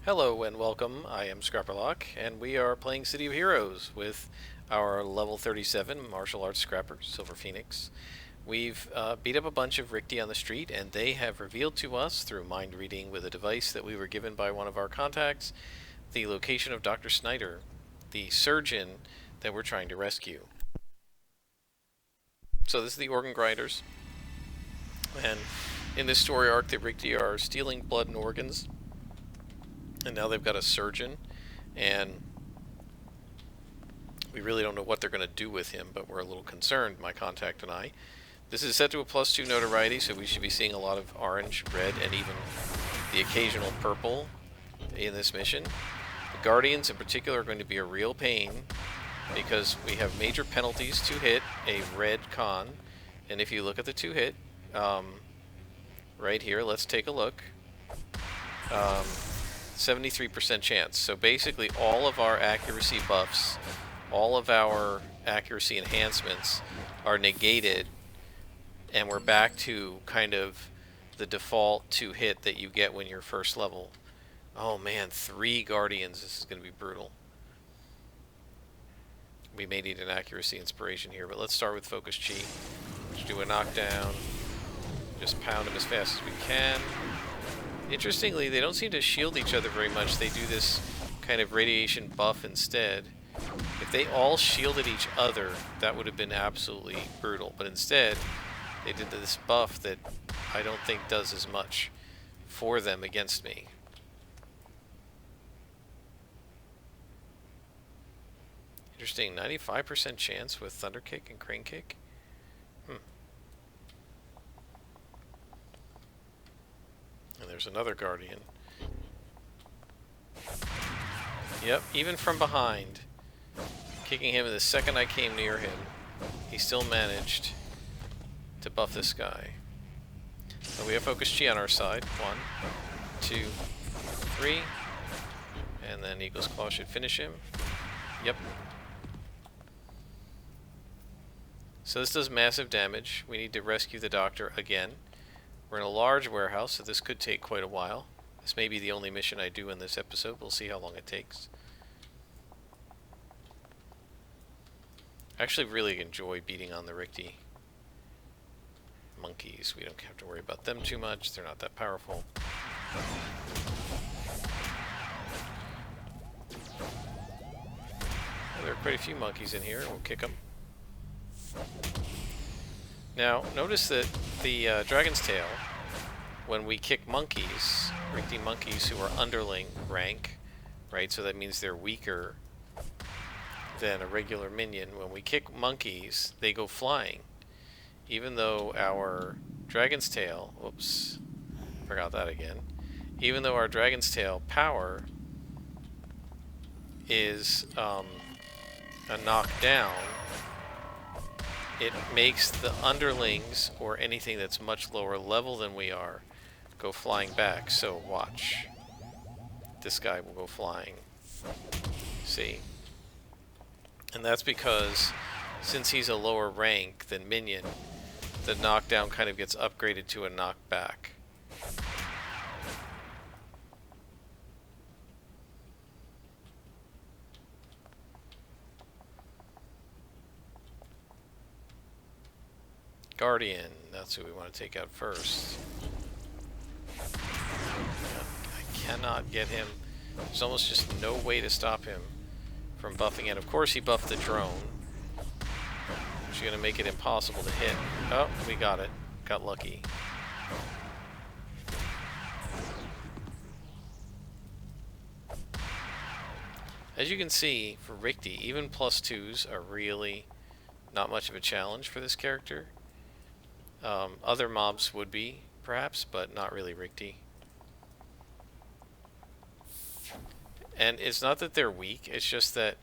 Hello and welcome. I am Locke, and we are playing City of Heroes with our level 37 martial arts scrapper, Silver Phoenix. We've beat up a bunch of Rikti on the street, and they have revealed to us through mind reading with a device that we were given by one of our contacts the location of Dr. Snyder, the surgeon that we're trying to rescue. So this is the organ grinders, and in this story arc, the Rikti are stealing blood and organs, and now they've got a surgeon, and we really don't know what they're going to do with him, but we're a little concerned, my contact and I. This is set to a +2 notoriety, so we should be seeing a lot of orange, red, and even the occasional purple in this mission. The Guardians in particular are going to be a real pain because we have major penalties to hit a red con, and if you look at the to hit, right here, let's take a look. 73% chance. So basically all of our accuracy buffs, all of our accuracy enhancements are negated, and we're back to kind of the default to hit that you get when you're first level. Oh man, 3 Guardians. This is going to be brutal. We may need an accuracy inspiration here, but let's start with Focus Chi. Let's do a knockdown. Just pound them as fast as we can. Interestingly, they don't seem to shield each other very much. They do this kind of radiation buff instead. If they all shielded each other, that would have been absolutely brutal. But instead, they did this buff that I don't think does as much for them against me. Interesting, 95% chance with Thunder Kick and Crane Kick. And there's another Guardian. Yep, even from behind, kicking him the second I came near him, he still managed to buff this guy. So we have Focus Chi on our side. 1, 2, 3. And then Eagle's Claw should finish him. Yep. So this does massive damage. We need to rescue the doctor again. We're in a large warehouse, so this could take quite a while. This may be the only mission I do in this episode. We'll see how long it takes. I actually really enjoy beating on the Rikti monkeys. We don't have to worry about them too much. They're not that powerful. Well, there are quite a few monkeys in here. We'll kick them. Now, notice that the Dragon's Tail, when we kick monkeys, Rikti monkeys who are underling rank, right, so that means they're weaker than a regular minion, when we kick monkeys, they go flying. Even though our Dragon's Tail, whoops, forgot that again, even though our Dragon's Tail power is a knockdown, it makes the underlings, or anything that's much lower level than we are, go flying back. So watch. This guy will go flying. See? And that's because, since he's a lower rank than minion, the knockdown kind of gets upgraded to a knockback. Guardian, that's who we want to take out first. I cannot get him. There's almost just no way to stop him from buffing it. Of course he buffed the drone, which is going to make it impossible to hit. Oh, we got it. Got lucky. As you can see, for Rikti, even +2s are really not much of a challenge for this character. Other mobs would be, perhaps, but not really Rikti. And it's not that they're weak, it's just that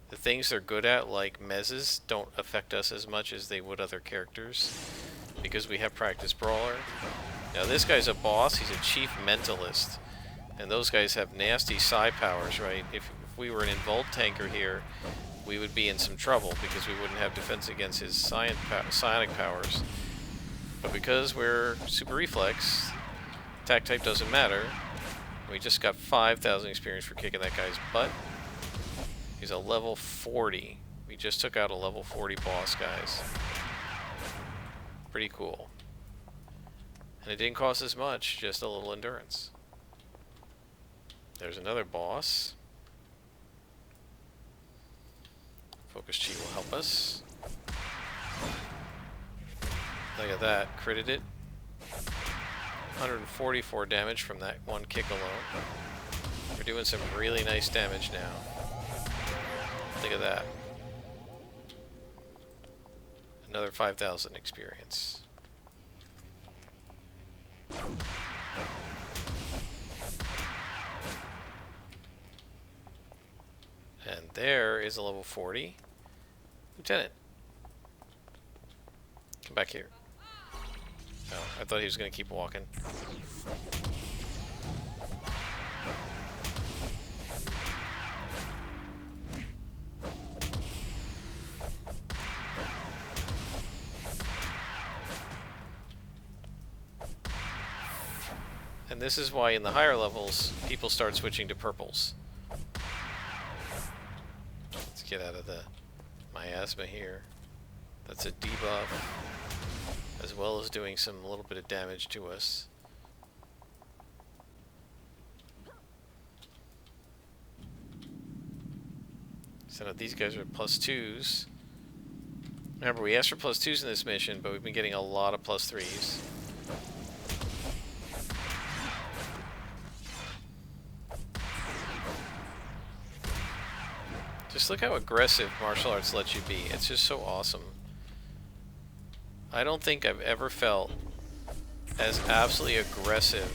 the things they're good at, like mezzes, don't affect us as much as they would other characters, because we have Practice Brawler. Now this guy's a boss, he's a chief mentalist, and those guys have nasty psi powers, right? If we were an Invuln tanker here, we would be in some trouble, because we wouldn't have defense against his psionic powers. But because we're Super Reflex, attack type doesn't matter. We just got 5,000 experience for kicking that guy's butt. He's a level 40. We just took out a level 40 boss, guys. Pretty cool. And it didn't cost us much, just a little endurance. There's another boss. Focus Chi will help us. Look at that, critted it. 144 damage from that one kick alone. We're doing some really nice damage now. Look at that. Another 5,000 experience. And there is a level 40. Lieutenant. Come back here. Oh, I thought he was going to keep walking. And this is why in the higher levels, people start switching to purples. Let's get out of the miasma here. That's a debuff, as well as doing some little bit of damage to us. So now these guys are +2s. Remember, we asked for +2s in this mission, but we've been getting a lot of +3s. Just look how aggressive martial arts lets you be. It's just so awesome. I don't think I've ever felt as absolutely aggressive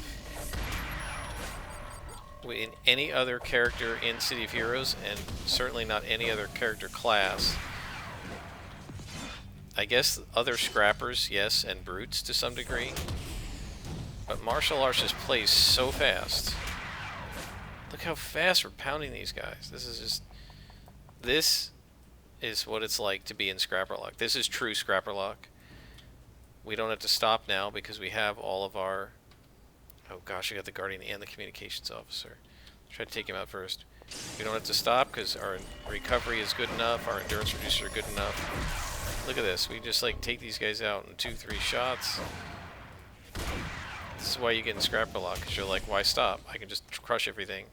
in any other character in City of Heroes, and certainly not any other character class. I guess other scrappers, yes, and brutes to some degree. But martial arts just plays so fast. Look how fast we're pounding these guys. This is what it's like to be in Scrapper Lock. This is true Scrapper Lock. We don't have to stop now because we have all of our... Oh gosh, I got the Guardian and the Communications Officer. Try to take him out first. We don't have to stop because our recovery is good enough, our endurance reducers are good enough. Look at this, we just like take these guys out in 2-3 shots. This is why you get in Scrapper Lock, because you're like, why stop? I can just crush everything.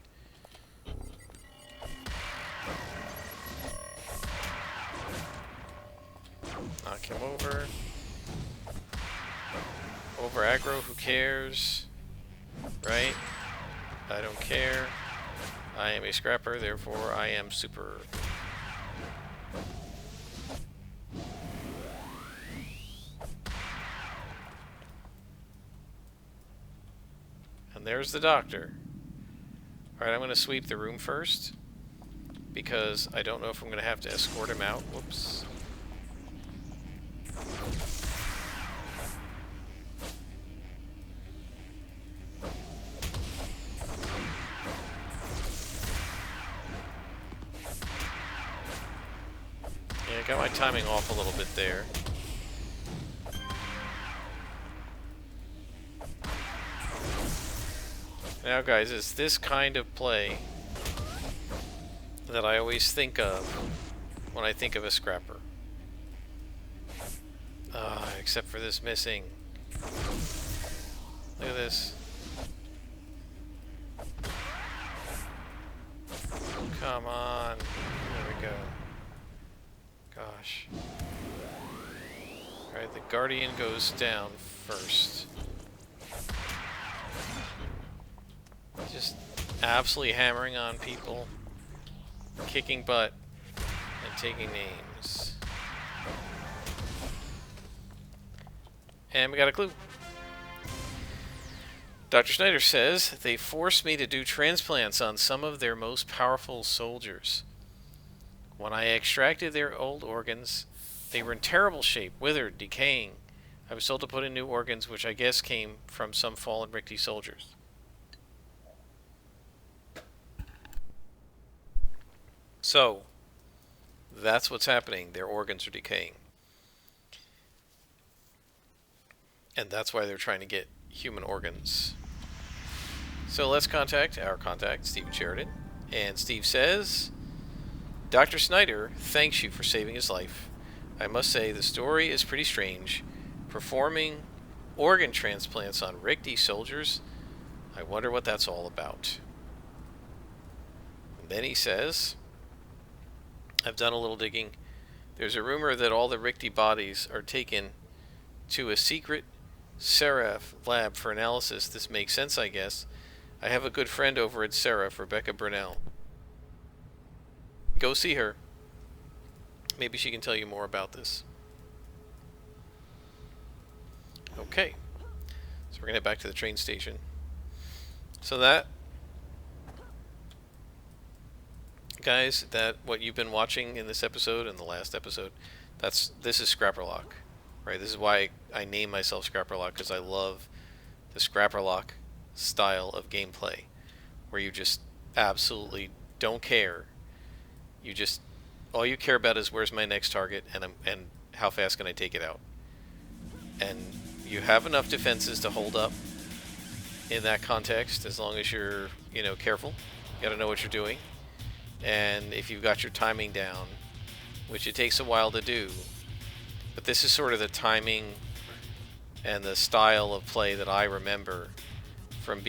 Knock him over. Over aggro, who cares? Right? I don't care. I am a scrapper, therefore I am super. And there's the doctor. Alright, I'm going to sweep the room first, because I don't know if I'm going to have to escort him out. Whoops. Yeah, I got my timing off a little bit there. Now guys, it's this kind of play that I always think of when I think of a scrapper. Except for this missing. Look at this. Come on. There we go. Gosh. Alright, the Guardian goes down first. Just absolutely hammering on people, kicking butt, and taking names. And we got a clue. Dr. Schneider says, they forced me to do transplants on some of their most powerful soldiers. When I extracted their old organs, they were in terrible shape, withered, decaying. I was told to put in new organs, which I guess came from some fallen Rikti soldiers. So, that's what's happening. Their organs are decaying. And that's why they're trying to get human organs. So let's contact our contact, Stephen Sheridan. And Steve says, Dr. Snyder thanks you for saving his life. I must say the story is pretty strange. Performing organ transplants on Rigby soldiers. I wonder what that's all about. And then he says, I've done a little digging. There's a rumor that all the Rigby bodies are taken to a secret Seraph lab for analysis. This makes sense, I guess. I have a good friend over at Seraph, Rebecca Brunel. Go see her. Maybe she can tell you more about this. Okay. So we're going to head back to the train station. So that, guys, that what you've been watching in this episode and the last episode, this is Scrapper Locke, right? This is why I name myself Scrapper Locke, because I love the Scrapper Locke style of gameplay, where you just absolutely don't care. You just, all you care about is where's my next target and how fast can I take it out. And you have enough defenses to hold up in that context, as long as you're, careful. You got to know what you're doing. And if you've got your timing down, which it takes a while to do, but this is sort of the timing and the style of play that I remember from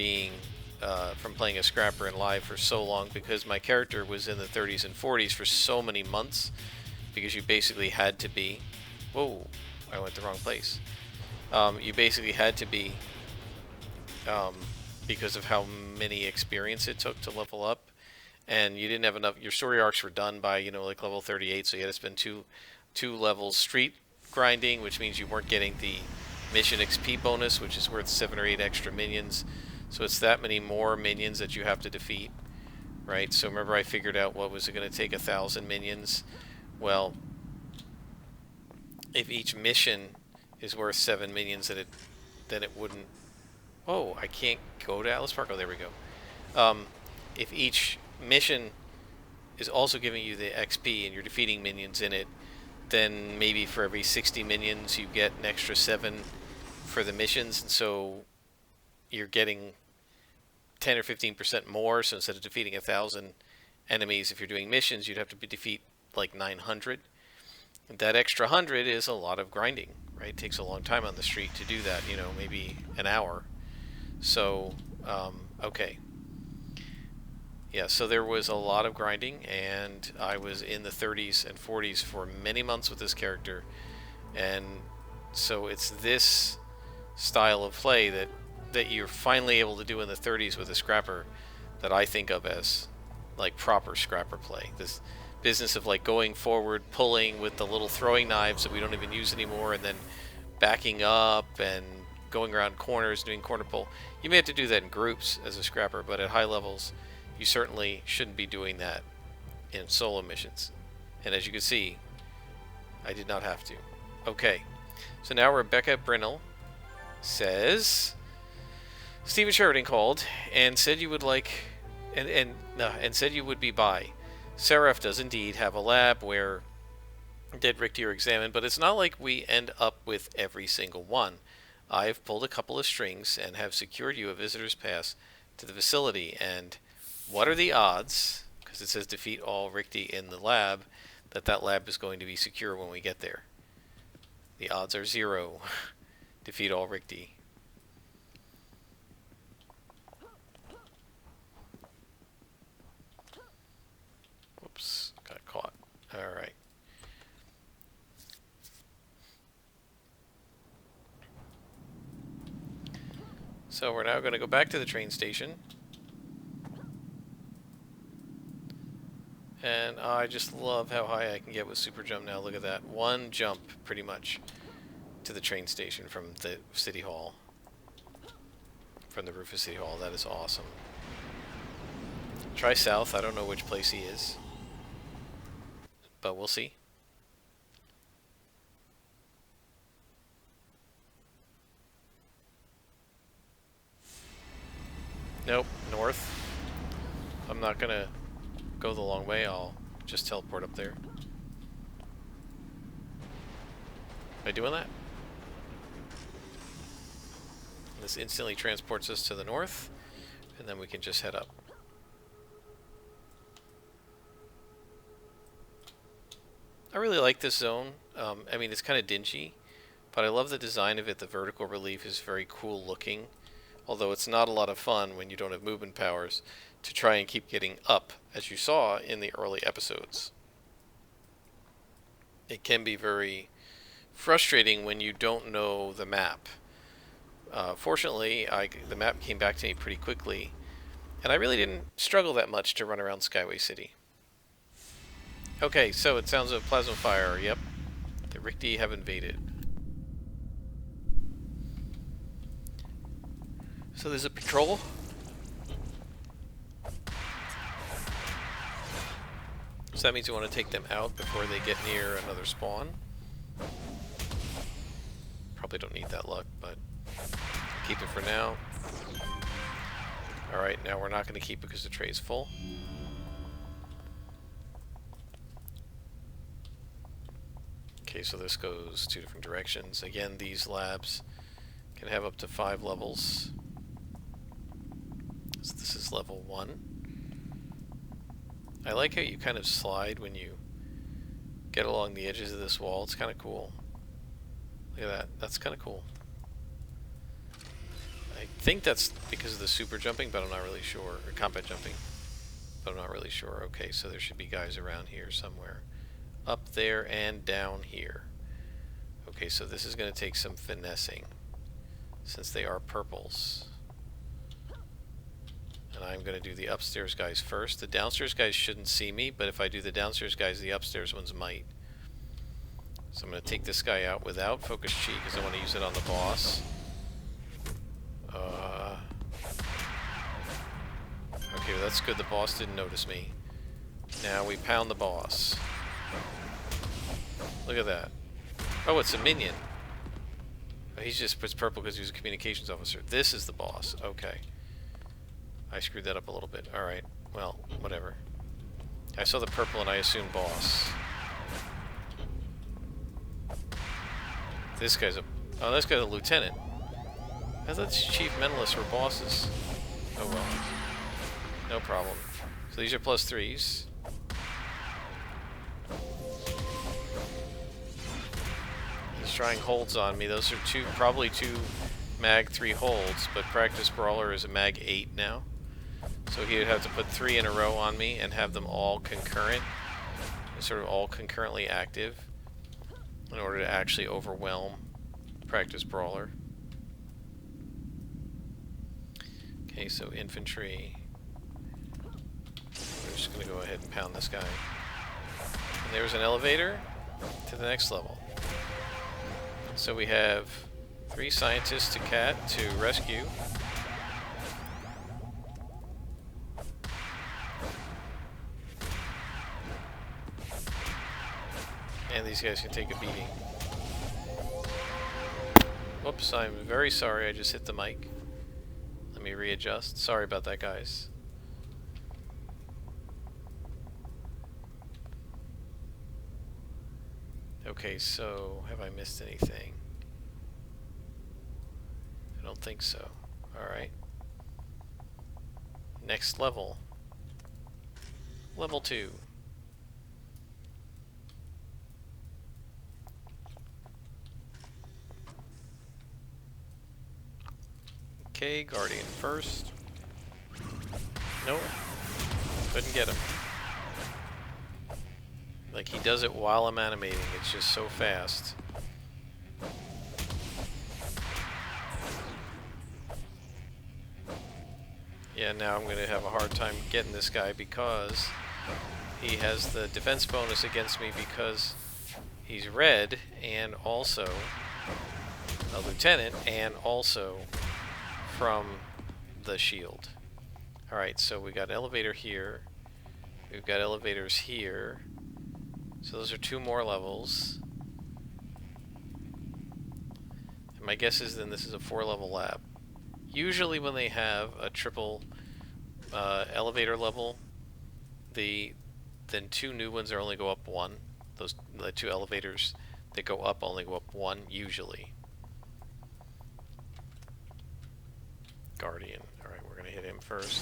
from playing a Scrapper in live for so long, because my character was in the 30s and 40s for so many months, because you basically had to be, whoa, I went the wrong place. You basically had to be, because of how many experience it took to level up, and you didn't have enough. Your story arcs were done by like level 38, so you had to spend two levels street grinding, which means you weren't getting the mission XP bonus, which is worth 7 or 8 extra minions. So it's that many more minions that you have to defeat, right? So remember, I figured out what was it going to take 1,000 minions. Well, if each mission is worth 7 minions, then it wouldn't. Oh, I can't go to Alice Park. Oh, there we go. If each mission is also giving you the XP and you're defeating minions in it, then maybe for every 60 minions you get an extra 7 for the missions, and so you're getting 10 or 15% more. So instead of defeating 1,000 enemies, if you're doing missions, you'd have to defeat like 900. That extra 100 is a lot of grinding, right? It takes a long time on the street to do that, maybe an hour. So, okay. Yeah, so there was a lot of grinding, and I was in the 30s and 40s for many months with this character. And so it's this style of play that you're finally able to do in the 30s with a Scrapper that I think of as like proper Scrapper play. This business of like going forward, pulling with the little throwing knives that we don't even use anymore, and then backing up and going around corners, doing corner pull. You may have to do that in groups as a Scrapper, but at high levels you certainly shouldn't be doing that in solo missions. And as you can see, I did not have to. Okay, so now Rebecca Brennell says, Stephen Sheridan called and said you would like, and said you would be by. Seraph does indeed have a lab where dead Rigby are examined, but it's not like we end up with every single one. I've pulled a couple of strings and have secured you a visitor's pass to the facility. And what are the odds, because it says defeat all Rigby in the lab, that lab is going to be secure when we get there? The odds are 0. Defeat all Rigby. Whoops, got caught. Alright. So we're now going to go back to the train station. And I just love how high I can get with Super Jump now. Look at that. One jump, pretty much, to the train station from the City Hall. From the roof of City Hall. That is awesome. Try south. I don't know which place he is, but we'll see. Nope, north. I'm not gonna go the long way. I'll just teleport up there. Am I doing that? This instantly transports us to the north. and then we can just head up. I really like this zone. I mean, it's kind of dingy, but I love the design of it. The vertical relief is very cool looking, although it's not a lot of fun when you don't have movement powers to try and keep getting up, as you saw in the early episodes. It can be very frustrating when you don't know the map. Fortunately, the map came back to me pretty quickly, and I really didn't struggle that much to run around Skyway City. Okay, so it sounds of plasma fire. Yep, the Ricti have invaded. So there's a patrol. So that means we want to take them out before they get near another spawn. Probably don't need that luck, but keep it for now. Alright, now we're not going to keep it because the tray's full. Okay, so this goes 2 different directions. Again, these labs can have up to 5 levels. So this is level 1. I like how you kind of slide when you get along the edges of this wall. It's kind of cool. Look at that. That's kind of cool. I think that's because of the super jumping, but I'm not really sure. Or combat jumping, but I'm not really sure. Okay, so there should be guys around here somewhere. Up there and down here. Okay, so this is going to take some finessing, since they are purples. And I'm going to do the upstairs guys first. The downstairs guys shouldn't see me, but if I do the downstairs guys, the upstairs ones might. So I'm going to take this guy out without focus chi, because I want to use it on the boss. Okay, well that's good. The boss didn't notice me. Now we pound the boss. Look at that. Oh, it's a minion. Oh, he just puts purple because he was a communications officer. This is the boss. Okay. I screwed that up a little bit. Alright. Well, whatever. I saw the purple and I assumed boss. This guy's a... Oh, this guy's a lieutenant. I thought chief mentalists were bosses. Oh well. No problem. So these are +3s. He's trying holds on me. Those are probably two mag 3 holds, but Practice Brawler is a mag 8 now. So he would have to put 3 in a row on me and have them all concurrent, sort of all concurrently active, in order to actually overwhelm Practice Brawler. Okay, so infantry. We're just going to go ahead and pound this guy. And there's an elevator to the next level. So we have 3 scientists to cat to rescue. And these guys can take a beating. Whoops, I'm very sorry, I just hit the mic. Let me readjust. Sorry about that, guys. Okay, so have I missed anything? I don't think so. Alright. Next level. Level 2. Okay, Guardian first. Nope. Couldn't get him. Like, he does it while I'm animating. It's just so fast. Yeah, now I'm going to have a hard time getting this guy because he has the defense bonus against me because he's red and also a lieutenant and also from the shield. Alright, so we got an elevator here. We've got elevators here. So those are 2 more levels. And my guess is then this is a 4-level lab. Usually when they have a triple elevator level, then 2 new ones are only go up 1. The 2 elevators that go up only go up 1 usually. Guardian. Alright, we're gonna hit him. him first.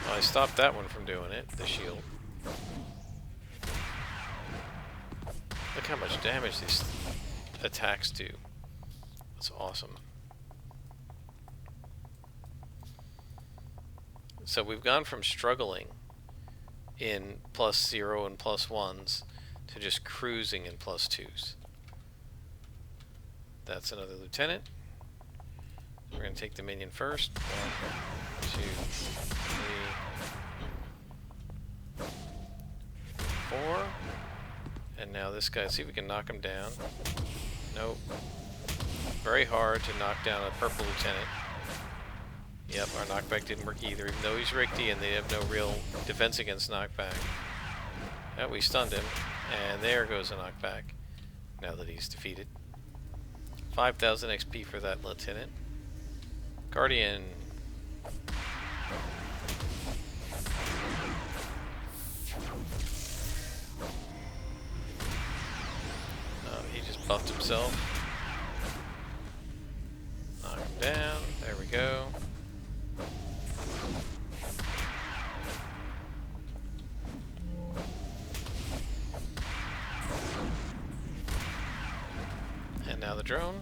Well, I stopped that one from doing it, the shield. Look how much damage these attacks do. That's awesome. So we've gone from struggling in +0 and +1s to just cruising in +2s. That's another lieutenant. We're going to take the minion first. 1, 2, 3, 4. And now this guy, see if we can knock him down. Nope. Very hard to knock down a purple lieutenant. Yep, our knockback didn't work either, even though he's Rickety and they have no real defense against knockback. Yeah, we stunned him, and there goes a knockback, now that he's defeated. 5,000 XP for that lieutenant. Guardian. He just buffed himself. Knock him down, there we go. Now the drone.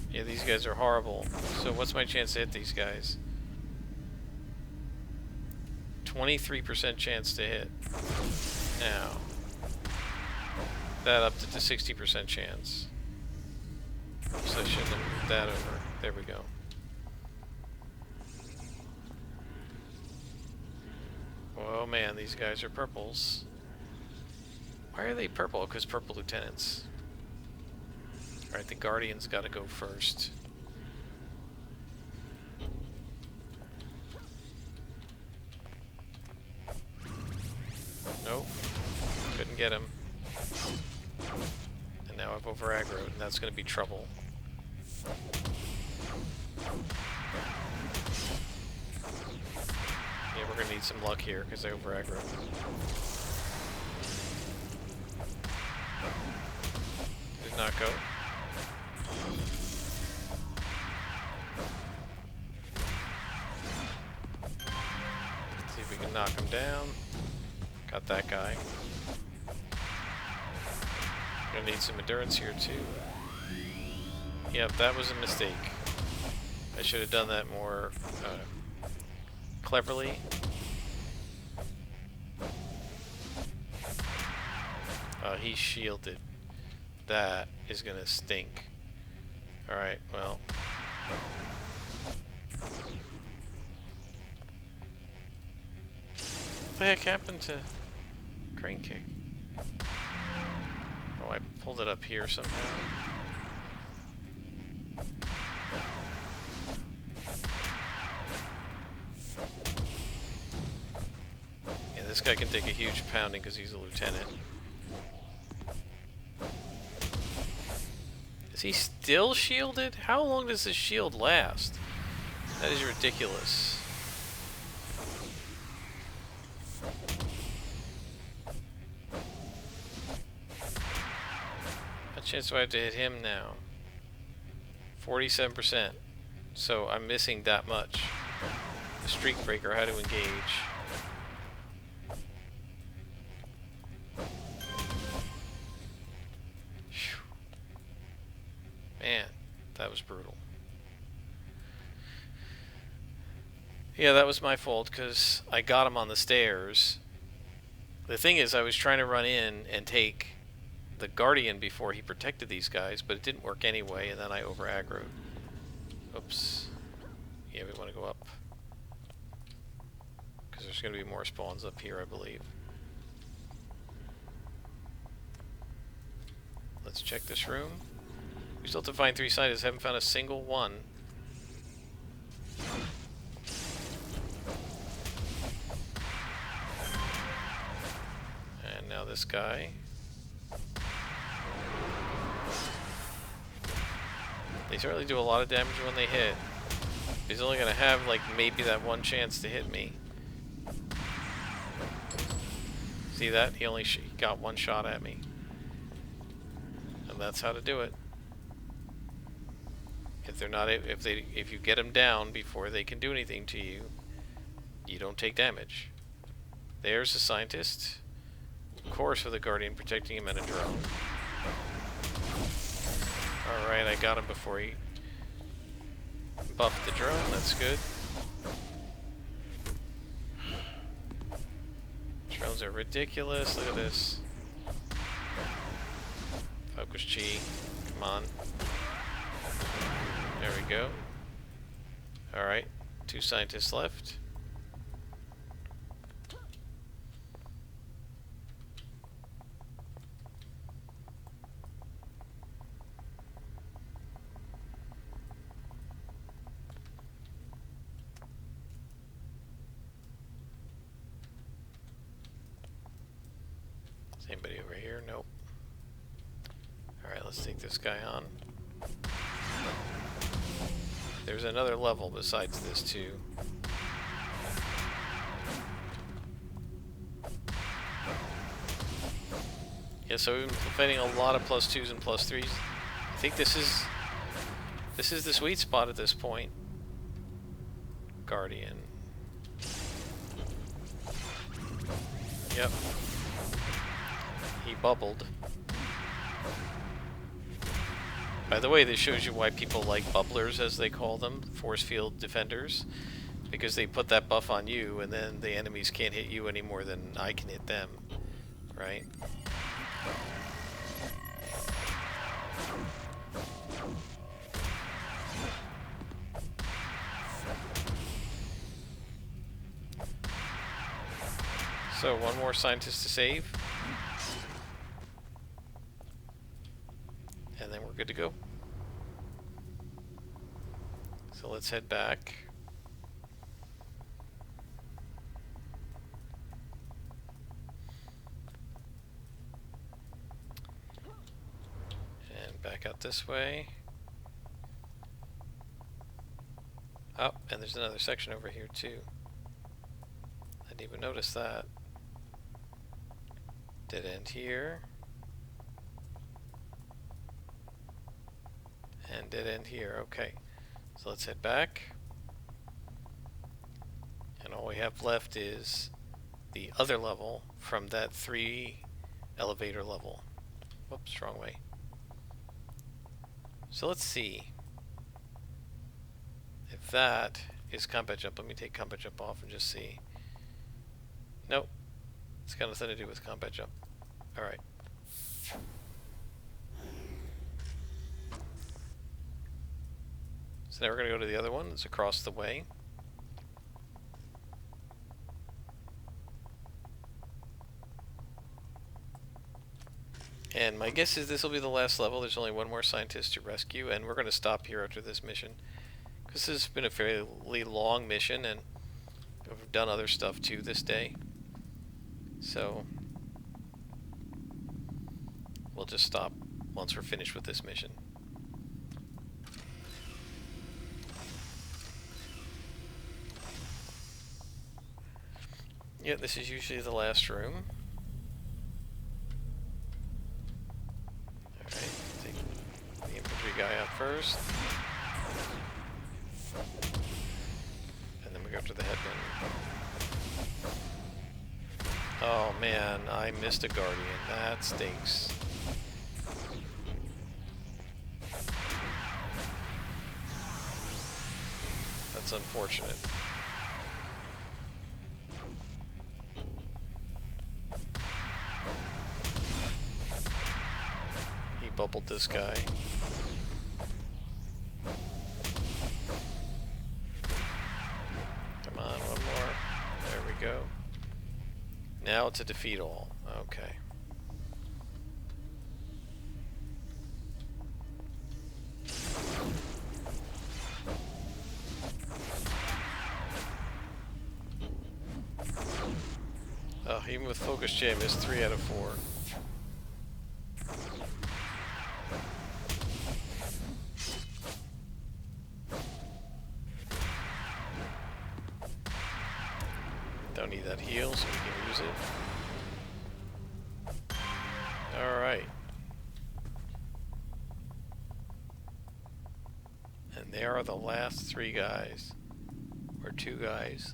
Yeah, these guys are horrible. So what's my chance to hit these guys? 23% chance to hit. Now. That up to the 60% chance. So I shouldn't have moved that over. There we go. Oh man, these guys are purples. Why are they purple? Because purple lieutenants. Alright, the Guardian's got to go first. Nope. Couldn't get him. And now I've over-aggroed, and that's going to be trouble. Yeah, we're going to need some luck here, because I over-aggroed. Did not go. See if we can knock him down. Got that guy. Gonna need some endurance here too. Yep, that was a mistake. I should have done that more cleverly. He's shielded. That is gonna stink. Alright, well. What the heck happened to crane kick? Oh, I pulled it up here somehow. Yeah, this guy can take a huge pounding because he's a lieutenant. Is he still shielded? How long does his shield last? That is ridiculous. What chance do I have to hit him now? 47%. So I'm missing that much. The streak breaker, how to engage. Man, that was brutal. Yeah, that was my fault because I got him on the stairs. The thing is, I was trying to run in and take the Guardian before he protected these guys, but it didn't work anyway, and then I over-aggroed. Oops. Yeah, we want to go up. Because there's going to be more spawns up here, I believe. Let's check this room. We still have to find 3 scientists. Haven't found a single one. And now this guy. They certainly do a lot of damage when they hit. He's only going to have, like, maybe that one chance to hit me. See that? He only got one shot at me. And that's how to do it. If they're not, if you get them down before they can do anything to you, you don't take damage. There's the scientist. Of course, with a guardian protecting him and a drone. All right, I got him before he buffed the drone. That's good. Drones are ridiculous. Look at this. Focus chi. Come on. There we go. Alright. 2 scientists left. Is anybody over here? Nope. Alright, let's take this guy on. There's another level besides this too. Yeah, so we've been fighting a lot of +2s and +3s. I think this is the sweet spot at this point. Guardian. Yep. He bubbled. By the way, this shows you why people like bubblers, as they call them, force field defenders, because they put that buff on you, and then the enemies can't hit you any more than I can hit them, right? So, one more scientist to save. And then we're good to go. So let's head back. And back out this way. Oh, and there's another section over here too. I didn't even notice that. Dead end here. And dead end here. Okay. So let's head back. And all we have left is the other level from that 3 elevator level. Whoops, wrong way. So let's see if that is combat jump. Let me take combat jump off and just see. Nope. It's got nothing to do with combat jump. Alright. So now we're going to go to the other one. It's across the way. And my guess is this will be the last level. There's only one more scientist to rescue, and we're going to stop here after this mission, because this has been a fairly long mission, and we've done other stuff too this day. So we'll just stop once we're finished with this mission. Yeah, this is usually the last room. Alright, take the infantry guy out first. And then we go to the headman. Oh man, I missed a guardian. That stinks. That's unfortunate. He bubbled this guy. Come on, one more. There we go. Now it's a defeat all. Okay. Oh, even with focus jam, it's 3 out of 4. Don't need that heal, so we can use it. Alright. And Where are the last 3 guys? Or 2 guys?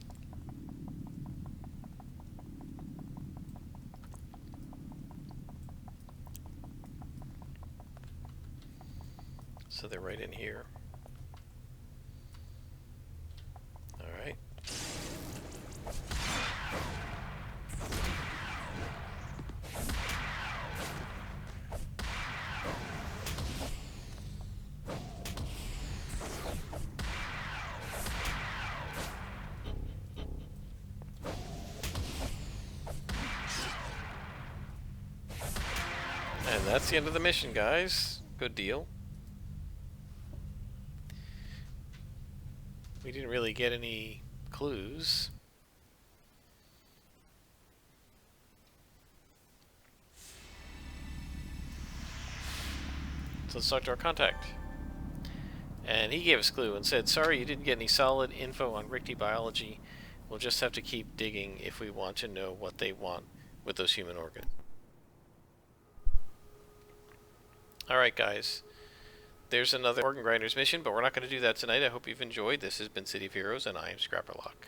So they're right in here. Alright. And that's the end of the mission, guys. Good deal. We didn't really get any clues. So let's talk to our contact. And he gave us a clue and said, sorry you didn't get any solid info on Ricti biology. We'll just have to keep digging if we want to know what they want with those human organs. Alright guys, there's another Organ Grinders mission, but we're not going to do that tonight. I hope you've enjoyed. This has been City of Heroes, and I am Scrapper Locke.